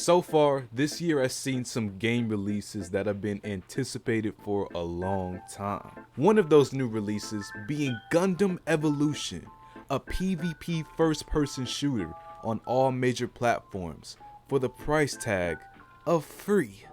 So far, this year has seen some game releases that have been anticipated for a long time. One of those new releases being Gundam Evolution, a PvP first-person shooter on all major platforms for the price tag of free.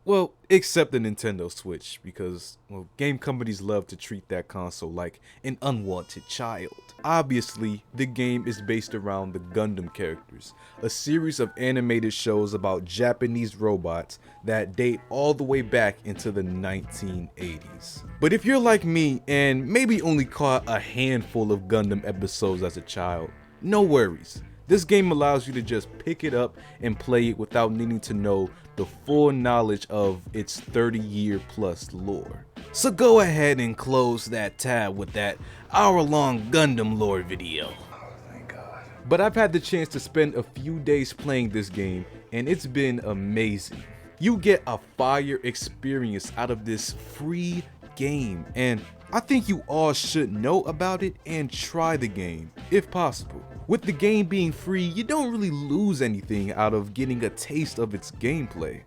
Well, except the Nintendo Switch, because, well, game companies love to treat that console like an unwanted child. Obviously, the game is based around the Gundam characters, a series of animated shows about Japanese robots that date all the way back into the 1980s. But if you're like me and maybe only caught a handful of Gundam episodes as a child, no worries. This game allows you to just pick it up and play it without needing to know the full knowledge of its 30-year-plus lore. So go ahead and close that tab with that hour-long Gundam lore video. Oh, thank God. But I've had the chance to spend a few days playing this game, and it's been amazing. You get a fire experience out of this free game, and I think you all should know about it and try the game, if possible. With the game being free, you don't really lose anything out of getting a taste of its gameplay.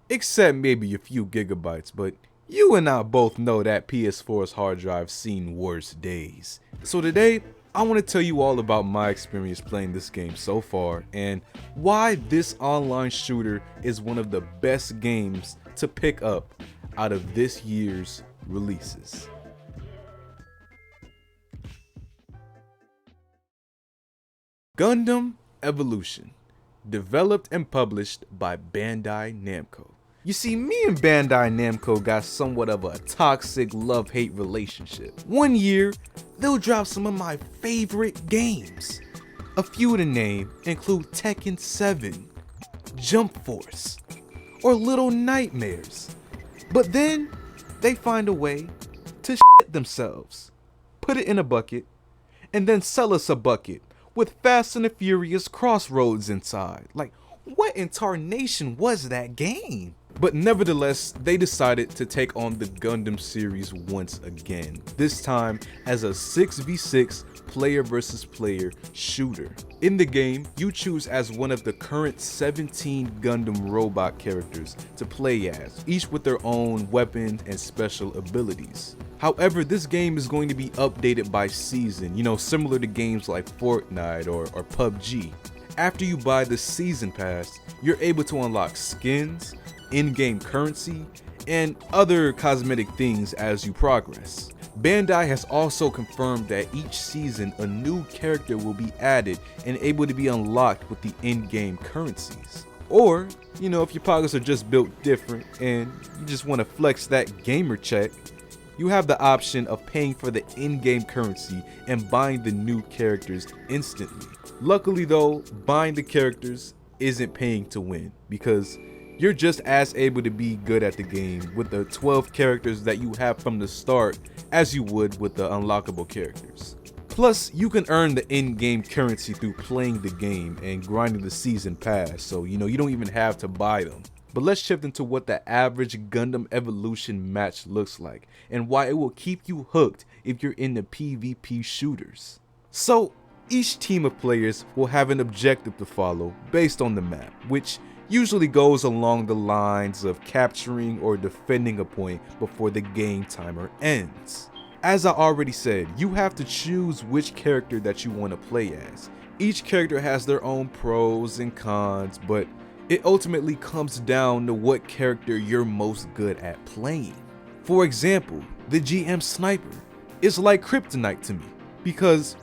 Except maybe a few gigabytes, but you and I both know that PS4's hard drive's seen worse days. So today, I want to tell you all about my experience playing this game so far, and why this online shooter is one of the best games to pick up out of this year's releases. Gundam Evolution, developed and published by Bandai Namco. You see, me and Bandai Namco got somewhat of a toxic love-hate relationship. One year, they'll drop some of my favorite games. A few to name include Tekken 7, Jump Force, or Little Nightmares. But then, they find a way to shit themselves, put it in a bucket, and then sell us a bucket with Fast and the Furious Crossroads inside. Like, what in tarnation was that game? But nevertheless, they decided to take on the Gundam series once again, this time as a 6v6 player versus player shooter. In the game, you choose as one of the current 17 Gundam robot characters to play as, each with their own weapons and special abilities. However, this game is going to be updated by season, similar to games like Fortnite or PUBG. After you buy the season pass, you're able to unlock skins, in-game currency, and other cosmetic things as you progress. Bandai has also confirmed that each season a new character will be added and able to be unlocked with the in-game currencies. Or, if your pockets are just built different and you just want to flex that gamer check, you have the option of paying for the in-game currency and buying the new characters instantly. Luckily though, buying the characters isn't paying to win, because you're just as able to be good at the game with the 12 characters that you have from the start as you would with the unlockable characters. Plus, you can earn the in-game currency through playing the game and grinding the season pass, so you don't even have to buy them. But let's shift into what the average Gundam Evolution match looks like, and why it will keep you hooked if you're into PvP shooters. So, each team of players will have an objective to follow based on the map, which usually goes along the lines of capturing or defending a point before the game timer ends. As I already said, you have to choose which character that you want to play as. Each character has their own pros and cons, but it ultimately comes down to what character you're most good at playing. For example, the GM Sniper is like kryptonite to me because,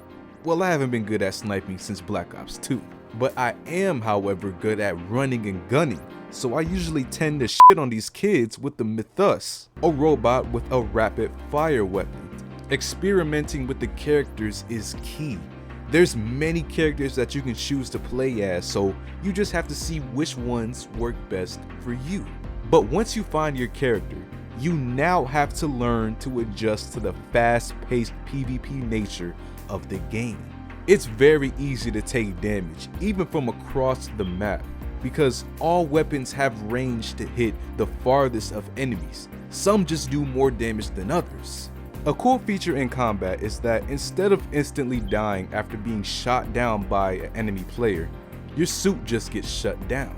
well, I haven't been good at sniping since Black Ops 2. But I am, however, good at running and gunning, so I usually tend to shit on these kids with the Mythos, a robot with a rapid fire weapon. Experimenting with the characters is key. There's many characters that you can choose to play as, so you just have to see which ones work best for you. But once you find your character, you now have to learn to adjust to the fast-paced PvP nature of the game. It's very easy to take damage, even from across the map, because all weapons have range to hit the farthest of enemies. Some just do more damage than others. A cool feature in combat is that instead of instantly dying after being shot down by an enemy player, your suit just gets shut down.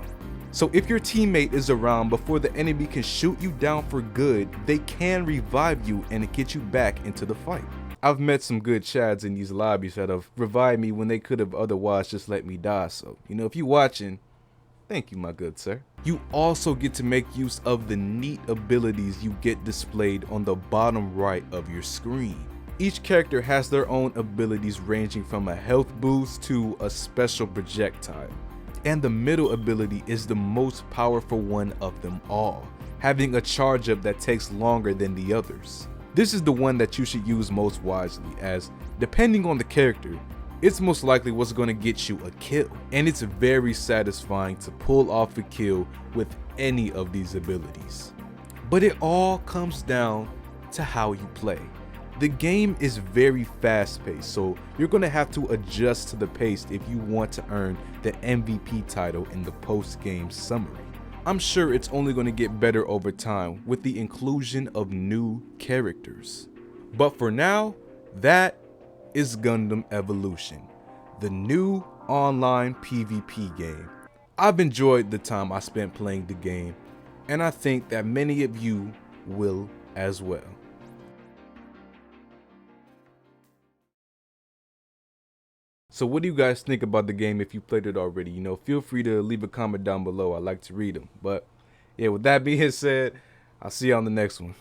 So if your teammate is around before the enemy can shoot you down for good, they can revive you and get you back into the fight. I've met some good chads in these lobbies that have revived me when they could have otherwise just let me die, so if you're watching, thank you, my good sir. You also get to make use of the neat abilities you get displayed on the bottom right of your screen. Each character has their own abilities ranging from a health boost to a special projectile. And the middle ability is the most powerful one of them all, having a charge up that takes longer than the others. This is the one that you should use most wisely, as depending on the character, it's most likely what's going to get you a kill. And it's very satisfying to pull off a kill with any of these abilities. But it all comes down to how you play. The game is very fast paced, so you're going to have to adjust to the pace if you want to earn the MVP title in the post-game summary. I'm sure it's only going to get better over time with the inclusion of new characters. But for now, that is Gundam Evolution, the new online PvP game. I've enjoyed the time I spent playing the game, and I think that many of you will as well. So what do you guys think about the game if you played it already? Feel free to leave a comment down below. I like to read them. But yeah, with that being said, I'll see you on the next one.